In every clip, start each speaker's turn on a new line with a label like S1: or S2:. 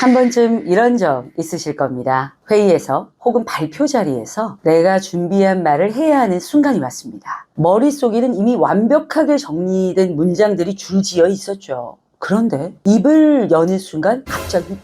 S1: 한 번쯤 이런 적 있으실 겁니다. 회의에서 혹은 발표 자리에서 내가 준비한 말을 해야 하는 순간이 왔습니다. 머릿속에는 이미 완벽하게 정리된 문장들이 줄지어 있었죠. 그런데 입을 여는 순간 갑자기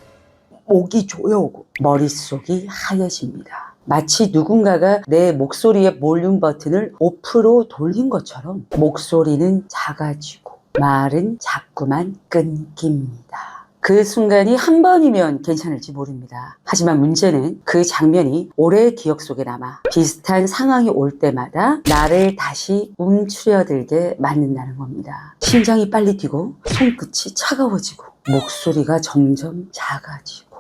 S1: 목이 조여오고 머릿속이 하얘집니다. 마치 누군가가 내 목소리의 볼륨 버튼을 오프로 돌린 것처럼 목소리는 작아지고 말은 자꾸만 끊깁니다. 그 순간이 한 번이면 괜찮을지 모릅니다. 하지만 문제는 그 장면이 오래 기억 속에 남아 비슷한 상황이 올 때마다 나를 다시 움츠려들게 만든다는 겁니다. 심장이 빨리 뛰고 손끝이 차가워지고 목소리가 점점 작아지고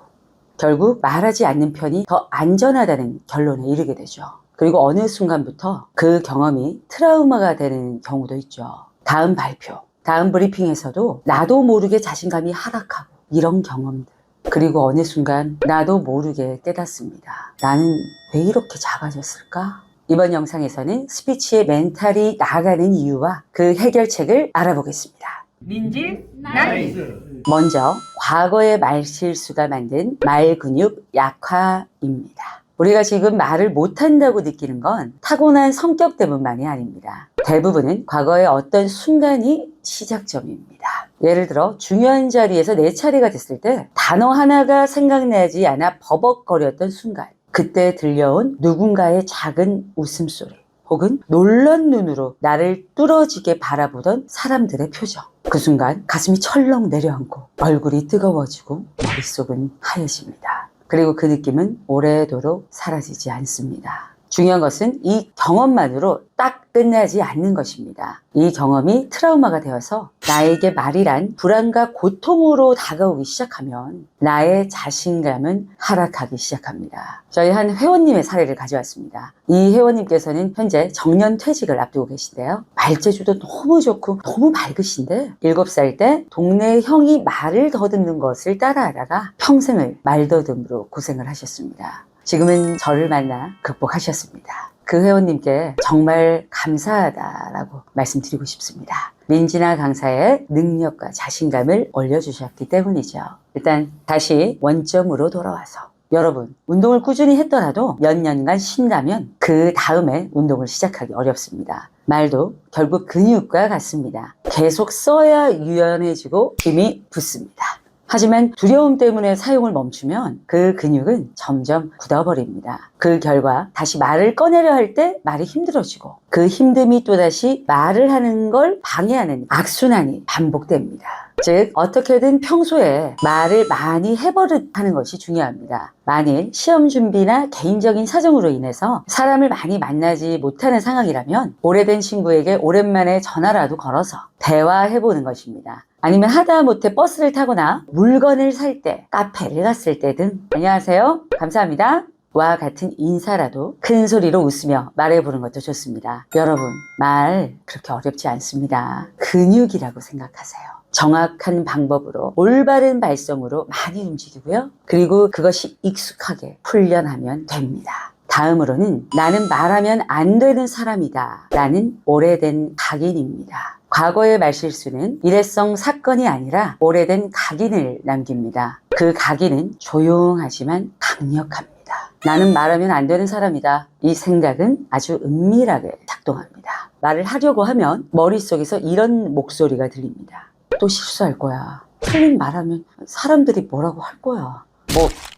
S1: 결국 말하지 않는 편이 더 안전하다는 결론에 이르게 되죠. 그리고 어느 순간부터 그 경험이 트라우마가 되는 경우도 있죠. 다음 발표, 다음 브리핑에서도 나도 모르게 자신감이 하락하고 이런 경험들. 그리고 어느 순간 나도 모르게 깨닫습니다. 나는 왜 이렇게 작아졌을까? 이번 영상에서는 스피치의 멘탈이 나가는 이유와 그 해결책을 알아보겠습니다.
S2: 민지 나이스.
S1: 먼저 과거의 말실수가 만든 말 근육 약화입니다. 우리가 지금 말을 못한다고 느끼는 건 타고난 성격 때문만이 아닙니다. 대부분은 과거의 어떤 순간이 시작점입니다. 예를 들어 중요한 자리에서 내 차례가 됐을 때 단어 하나가 생각나지 않아 버벅거렸던 순간, 그때 들려온 누군가의 작은 웃음소리 혹은 놀란 눈으로 나를 뚫어지게 바라보던 사람들의 표정, 그 순간 가슴이 철렁 내려앉고 얼굴이 뜨거워지고 머릿속은 하얘집니다. 그리고 그 느낌은 오래도록 사라지지 않습니다. 중요한 것은 이 경험만으로 딱 끝나지 않는 것입니다. 이 경험이 트라우마가 되어서 나에게 말이란 불안과 고통으로 다가오기 시작하면 나의 자신감은 하락하기 시작합니다. 저희 한 회원님의 사례를 가져왔습니다. 이 회원님께서는 현재 정년 퇴직을 앞두고 계신데요. 말재주도 너무 좋고 너무 밝으신데 7살 때 동네 형이 말을 더듬는 것을 따라하다가 평생을 말더듬으로 고생을 하셨습니다. 지금은 저를 만나 극복하셨습니다. 그 회원님께 정말 감사하다라고 말씀드리고 싶습니다. 민지나 강사의 능력과 자신감을 올려주셨기 때문이죠. 일단 다시 원점으로 돌아와서 여러분, 운동을 꾸준히 했더라도 몇 년간 쉰다면 그 다음에 운동을 시작하기 어렵습니다. 말도 결국 근육과 같습니다. 계속 써야 유연해지고 힘이 붙습니다. 하지만 두려움 때문에 사용을 멈추면 그 근육은 점점 굳어버립니다. 그 결과 다시 말을 꺼내려 할 때 말이 힘들어지고 그 힘듦이 또다시 말을 하는 걸 방해하는 악순환이 반복됩니다. 즉 어떻게든 평소에 말을 많이 해버릇하는 것이 중요합니다. 만일 시험 준비나 개인적인 사정으로 인해서 사람을 많이 만나지 못하는 상황이라면 오래된 친구에게 오랜만에 전화라도 걸어서 대화해보는 것입니다. 아니면 하다못해 버스를 타거나 물건을 살 때, 카페를 갔을 때 등 안녕하세요, 감사합니다 와 같은 인사라도 큰 소리로 웃으며 말해보는 것도 좋습니다. 여러분, 말 그렇게 어렵지 않습니다. 근육이라고 생각하세요. 정확한 방법으로 올바른 발성으로 많이 움직이고요. 그리고 그것이 익숙하게 훈련하면 됩니다. 다음으로는 나는 말하면 안 되는 사람이다 라는 오래된 각인입니다. 과거의 말실수는 일회성 사건이 아니라 오래된 각인을 남깁니다. 그 각인은 조용하지만 강력합니다. 나는 말하면 안 되는 사람이다. 이 생각은 아주 은밀하게 작동합니다. 말을 하려고 하면 머릿속에서 이런 목소리가 들립니다. 또 실수할 거야. 틀린 말하면 사람들이 뭐라고 할 거야.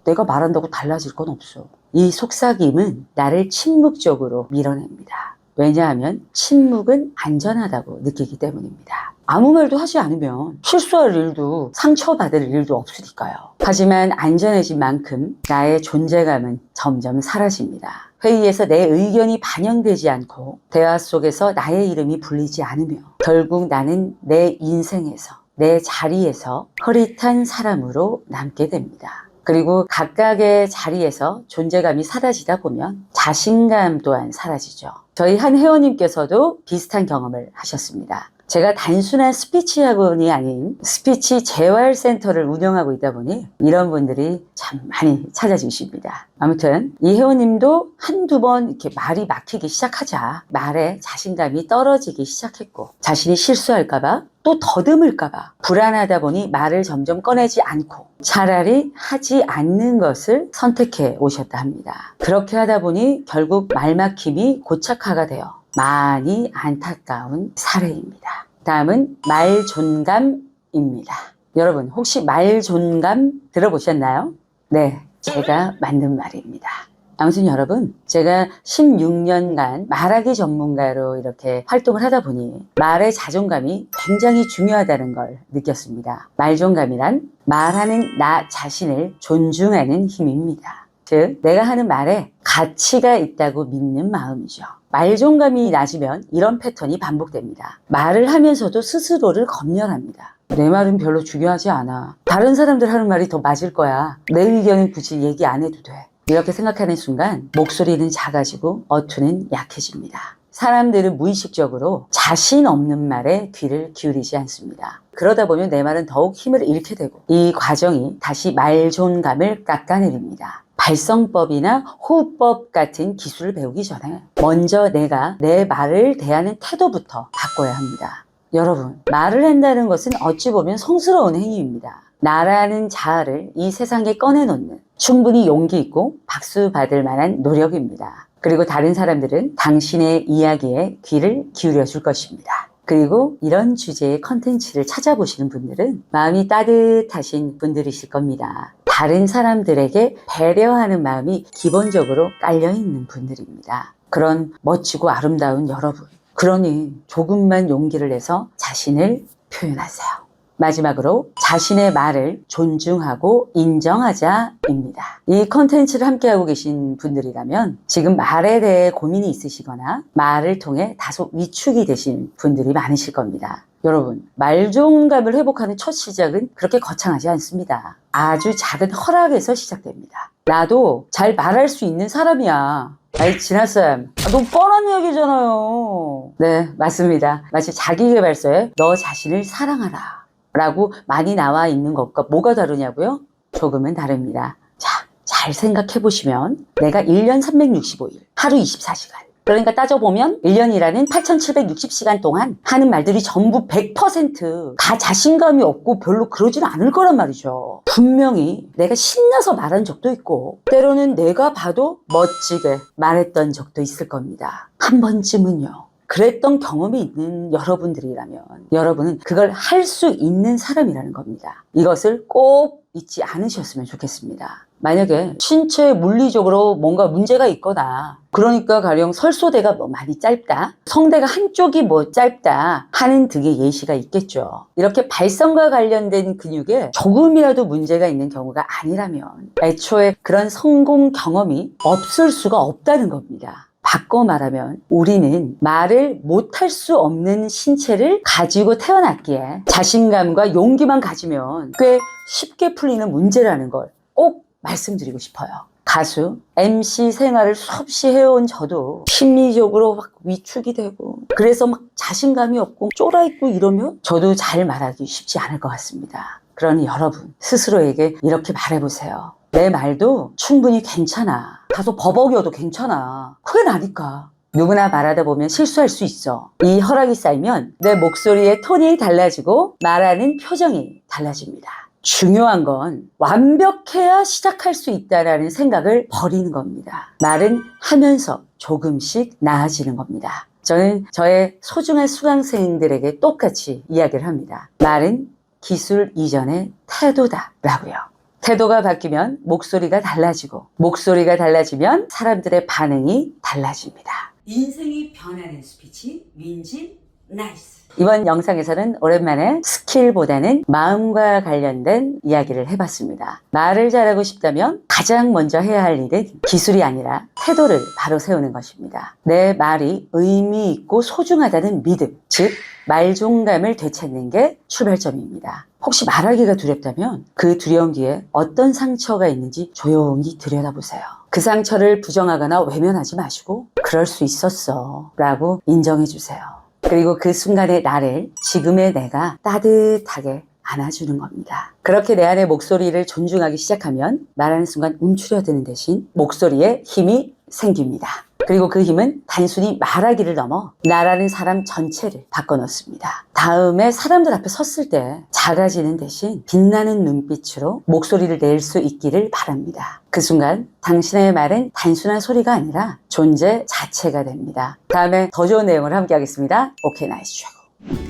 S1: 내가 말한다고 달라질 건 없어. 이 속삭임은 나를 침묵적으로 밀어냅니다. 왜냐하면 침묵은 안전하다고 느끼기 때문입니다. 아무 말도 하지 않으면 실수할 일도 상처받을 일도 없으니까요. 하지만 안전해진 만큼 나의 존재감은 점점 사라집니다. 회의에서 내 의견이 반영되지 않고 대화 속에서 나의 이름이 불리지 않으며 결국 나는 내 인생에서, 내 자리에서 흐릿한 사람으로 남게 됩니다. 그리고 각각의 자리에서 존재감이 사라지다 보면 자신감 또한 사라지죠. 저희 한 회원님께서도 비슷한 경험을 하셨습니다. 제가 단순한 스피치 학원이 아닌 스피치 재활센터를 운영하고 있다 보니 이런 분들이 참 많이 찾아주십니다. 아무튼 이 회원님도 한두 번 이렇게 말이 막히기 시작하자 말에 자신감이 떨어지기 시작했고 자신이 실수할까봐 또 더듬을까봐 불안하다 보니 말을 점점 꺼내지 않고 차라리 하지 않는 것을 선택해 오셨다 합니다. 그렇게 하다 보니 결국 말막힘이 고착화가 되어 많이 안타까운 사례입니다. 다음은 말존감입니다. 여러분 혹시 말존감 들어보셨나요? 네, 제가 만든 말입니다. 아무튼 여러분 제가 16년간 말하기 전문가로 이렇게 활동을 하다 보니 말의 자존감이 굉장히 중요하다는 걸 느꼈습니다. 말존감이란 말하는 나 자신을 존중하는 힘입니다. 즉 내가 하는 말에 가치가 있다고 믿는 마음이죠. 말존감이 낮으면 이런 패턴이 반복됩니다. 말을 하면서도 스스로를 검열합니다. 내 말은 별로 중요하지 않아. 다른 사람들 하는 말이 더 맞을 거야. 내 의견은 굳이 얘기 안 해도 돼. 이렇게 생각하는 순간 목소리는 작아지고 어투는 약해집니다. 사람들은 무의식적으로 자신 없는 말에 귀를 기울이지 않습니다. 그러다 보면 내 말은 더욱 힘을 잃게 되고 이 과정이 다시 말존감을 깎아내립니다. 발성법이나 호흡법 같은 기술을 배우기 전에 먼저 내가 내 말을 대하는 태도부터 바꿔야 합니다. 여러분, 말을 한다는 것은 어찌 보면 성스러운 행위입니다. 나라는 자아를 이 세상에 꺼내놓는 충분히 용기 있고 박수 받을 만한 노력입니다. 그리고 다른 사람들은 당신의 이야기에 귀를 기울여 줄 것입니다. 그리고 이런 주제의 컨텐츠를 찾아보시는 분들은 마음이 따뜻하신 분들이실 겁니다. 다른 사람들에게 배려하는 마음이 기본적으로 깔려있는 분들입니다. 그런 멋지고 아름다운 여러분. 그러니 조금만 용기를 내서 자신을 표현하세요. 마지막으로 자신의 말을 존중하고 인정하자입니다. 이 컨텐츠를 함께하고 계신 분들이라면 지금 말에 대해 고민이 있으시거나 말을 통해 다소 위축이 되신 분들이 많으실 겁니다. 여러분, 말존감을 회복하는 첫 시작은 그렇게 거창하지 않습니다. 아주 작은 허락에서 시작됩니다. 나도 잘 말할 수 있는 사람이야. 아이, 진아쌤, 너무 뻔한 얘기잖아요. 네, 맞습니다. 마치 자기계발서에 너 자신을 사랑하라 라고 많이 나와 있는 것과 뭐가 다르냐고요? 조금은 다릅니다. 자, 잘 생각해 보시면 내가 1년 365일, 하루 24시간. 그러니까 따져보면 1년이라는 8760시간 동안 하는 말들이 전부 100% 자신감이 없고 별로 그러지는 않을 거란 말이죠. 분명히 내가 신나서 말한 적도 있고 때로는 내가 봐도 멋지게 말했던 적도 있을 겁니다. 한 번쯤은요. 그랬던 경험이 있는 여러분들이라면 여러분은 그걸 할 수 있는 사람이라는 겁니다. 이것을 꼭 잊지 않으셨으면 좋겠습니다. 만약에 신체 물리적으로 뭔가 문제가 있거나 그러니까 가령 설소대가 많이 짧다, 성대가 한쪽이 짧다 하는 등의 예시가 있겠죠. 이렇게 발성과 관련된 근육에 조금이라도 문제가 있는 경우가 아니라면 애초에 그런 성공 경험이 없을 수가 없다는 겁니다. 바꿔 말하면 우리는 말을 못할 수 없는 신체를 가지고 태어났기에 자신감과 용기만 가지면 꽤 쉽게 풀리는 문제라는 걸 꼭 말씀드리고 싶어요. 가수, MC 생활을 수없이 해온 저도 심리적으로 막 위축이 되고 그래서 막 자신감이 없고 쫄아있고 이러면 저도 잘 말하기 쉽지 않을 것 같습니다. 그러니 여러분 스스로에게 이렇게 말해보세요. 내 말도 충분히 괜찮아. 다소 버벅여도 괜찮아. 그게 나니까. 누구나 말하다 보면 실수할 수 있어. 이 허락이 쌓이면 내 목소리의 톤이 달라지고 말하는 표정이 달라집니다. 중요한 건 완벽해야 시작할 수 있다는 생각을 버리는 겁니다. 말은 하면서 조금씩 나아지는 겁니다. 저는 저의 소중한 수강생들에게 똑같이 이야기를 합니다. 말은 기술 이전의 태도다 라고요. 태도가 바뀌면 목소리가 달라지고 목소리가 달라지면 사람들의 반응이 달라집니다. 인생이 변하는 스피치 윈진 나이스. 이번 영상에서는 오랜만에 스킬보다는 마음과 관련된 이야기를 해봤습니다. 말을 잘하고 싶다면 가장 먼저 해야 할 일은 기술이 아니라 태도를 바로 세우는 것입니다. 내 말이 의미 있고 소중하다는 믿음, 즉 말존감을 되찾는 게 출발점입니다. 혹시 말하기가 두렵다면 그 두려움 뒤에 어떤 상처가 있는지 조용히 들여다보세요. 그 상처를 부정하거나 외면하지 마시고 그럴 수 있었어 라고 인정해 주세요. 그리고 그 순간의 나를 지금의 내가 따뜻하게 안아주는 겁니다. 그렇게 내 안의 목소리를 존중하기 시작하면 말하는 순간 움츠려드는 대신 목소리에 힘이 생깁니다. 그리고 그 힘은 단순히 말하기를 넘어 나라는 사람 전체를 바꿔놓습니다. 다음에 사람들 앞에 섰을 때 작아지는 대신 빛나는 눈빛으로 목소리를 낼 수 있기를 바랍니다. 그 순간 당신의 말은 단순한 소리가 아니라 존재 자체가 됩니다. 다음에 더 좋은 내용을 함께 하겠습니다. 오케이, 나이스 최고.